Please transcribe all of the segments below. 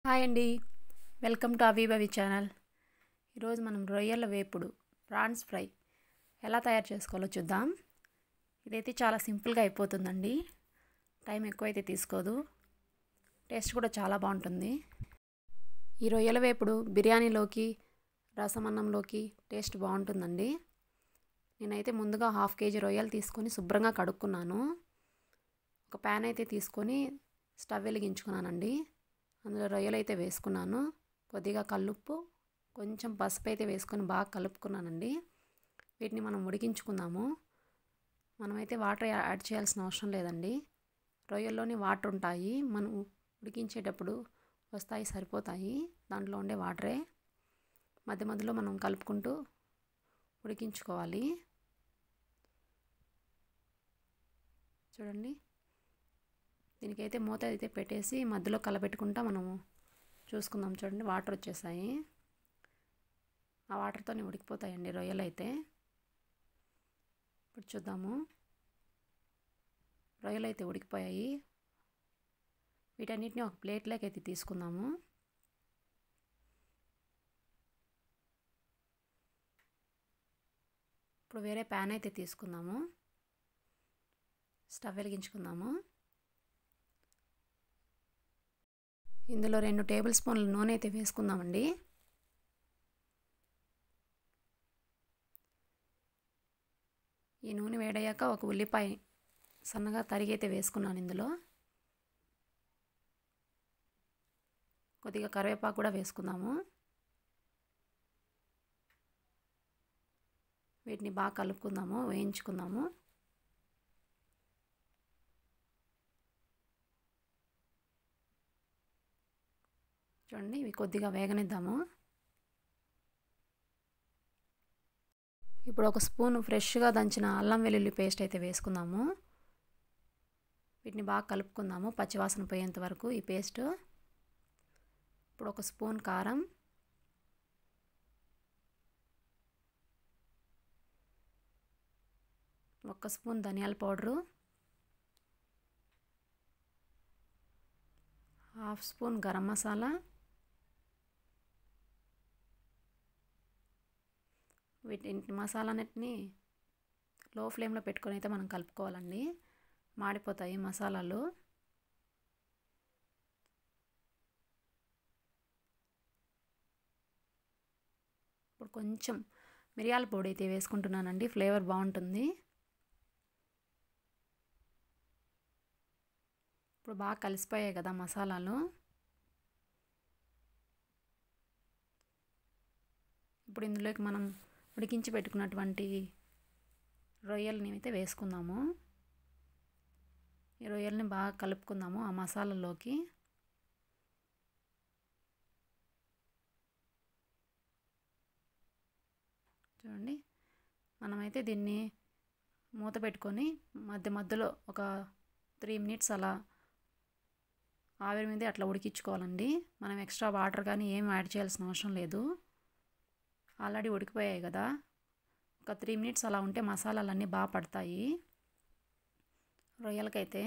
Hi అండి, welcome to అవిభవి channel. ఈరోజు మనం రొయ్యల వేపుడు ప్రాన్స్ ఫ్రై ఎలా తయారు చేసుకోవాలో చూద్దాం. ఇదైతే చాలా సింపుల్గా అయిపోతుందండి. టైం ఎక్కువైతే తీసుకోదు, టేస్ట్ కూడా చాలా బాగుంటుంది. ఈ రొయ్యల వేపుడు బిర్యానీలోకి, రసం అన్నంలోకి టేస్ట్ బాగుంటుందండి. నేనైతే ముందుగా 1/2 kg రొయ్యలు తీసుకొని శుభ్రంగా కడుక్కున్నాను. ఒక ప్యాన్ అయితే తీసుకొని స్టవ్ వెలిగించుకున్నానండి. అందులో రొయ్యలు అయితే వేసుకున్నాను. కొద్దిగా కల్లుప్పు, కొంచెం పసుపు అయితే వేసుకొని బాగా కలుపుకున్నానండి. వీటిని మనం ఉడికించుకుందాము. మనమైతే వాటర్ యాడ్ చేయాల్సిన అవసరం లేదండి. రొయ్యల్లోని వాటర్ ఉంటాయి, మనం ఉడికించేటప్పుడు వస్తాయి, సరిపోతాయి. దాంట్లో ఉండే వాటరే మధ్య మధ్యలో మనం కలుపుకుంటూ ఉడికించుకోవాలి. చూడండి, దీనికైతే మూత అయితే పెట్టేసి మధ్యలో కలబెట్టుకుంటా మనము చూసుకుందాం. చూడండి, వాటర్ వచ్చేసాయి. ఆ వాటర్తోనే ఉడికిపోతాయండి రొయ్యలు అయితే. ఇప్పుడు చూద్దాము. రొయ్యలు అయితే ఉడికిపోయాయి. వీటన్నిటిని ఒక ప్లేట్లోకి అయితే తీసుకుందాము. ఇప్పుడు వేరే ప్యాన్ అయితే తీసుకుందాము. స్టవ్ వెలిగించుకుందాము. ఇందులో 2 టేబుల్ స్పూన్ల నూనె అయితే వేసుకుందామండి. ఈ నూనె వేడయ్యాక ఒక ఉల్లిపాయ సన్నగా తరిగి అయితే వేసుకున్నాను. ఇందులో కొద్దిగా కరివేపాకు కూడా వేసుకుందాము. వీటిని బాగా కలుపుకుందాము, వేయించుకుందాము. చూడండి, ఇవి కొద్దిగా వేగనిద్దాము. ఇప్పుడు ఒక స్పూన్ ఫ్రెష్గా దంచిన అల్లం వెల్లుల్లి పేస్ట్ అయితే వేసుకుందాము. వీటిని బాగా కలుపుకుందాము పచ్చివాసన పోయేంత వరకు ఈ పేస్ట్. ఇప్పుడు ఒక స్పూన్ కారం, ఒక స్పూన్ ధనియాల పౌడరు, 1/2 స్పూన్ గరం మసాలా, వీటి మసాలాన్నిటిని లో ఫ్లేమ్లో పెట్టుకొని అయితే మనం కలుపుకోవాలండి, మాడిపోతాయి మసాలాలు. ఇప్పుడు కొంచెం మిరియాల పొడి అయితే వేసుకుంటున్నానండి, ఫ్లేవర్ బాగుంటుంది. ఇప్పుడు బాగా కలిసిపోయాయి కదా మసాలాలు. ఇప్పుడు ఇందులోకి మనం ఉడికించి పెట్టుకున్నటువంటి రొయ్యలని అయితే వేసుకుందాము. ఈ రొయ్యల్ని బాగా కలుపుకుందాము ఆ మసాలాలోకి. చూడండి, మనమైతే దీన్ని మూత పెట్టుకొని మధ్య మధ్యలో ఒక 3 minutes అలా ఆవిరి మీద అట్లా ఉడికించుకోవాలండి. మనం ఎక్స్ట్రా వాటర్ కానీ ఏం యాడ్ చేయాల్సిన అవసరం లేదు, ఆల్రెడీ ఉడికిపోయాయి కదా. ఒక 3 minutes అలా ఉంటే మసాలాలన్నీ బాగా పడతాయి రొయ్యలకైతే.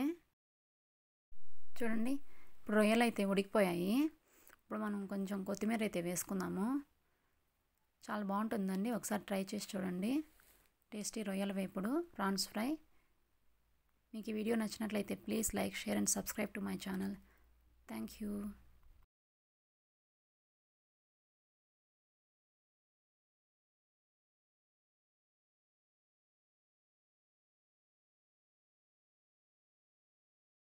చూడండి, ఇప్పుడు రొయ్యలు అయితే ఉడికిపోయాయి. ఇప్పుడు మనం కొంచెం కొత్తిమీర అయితే వేసుకుందాము. చాలా బాగుంటుందండి, ఒకసారి ట్రై చేసి చూడండి. టేస్టీ రొయ్యల వేపుడు ప్రాన్స్ ఫ్రై. మీకు ఈ వీడియో నచ్చినట్లయితే please like, share and subscribe to my channel. Thank you.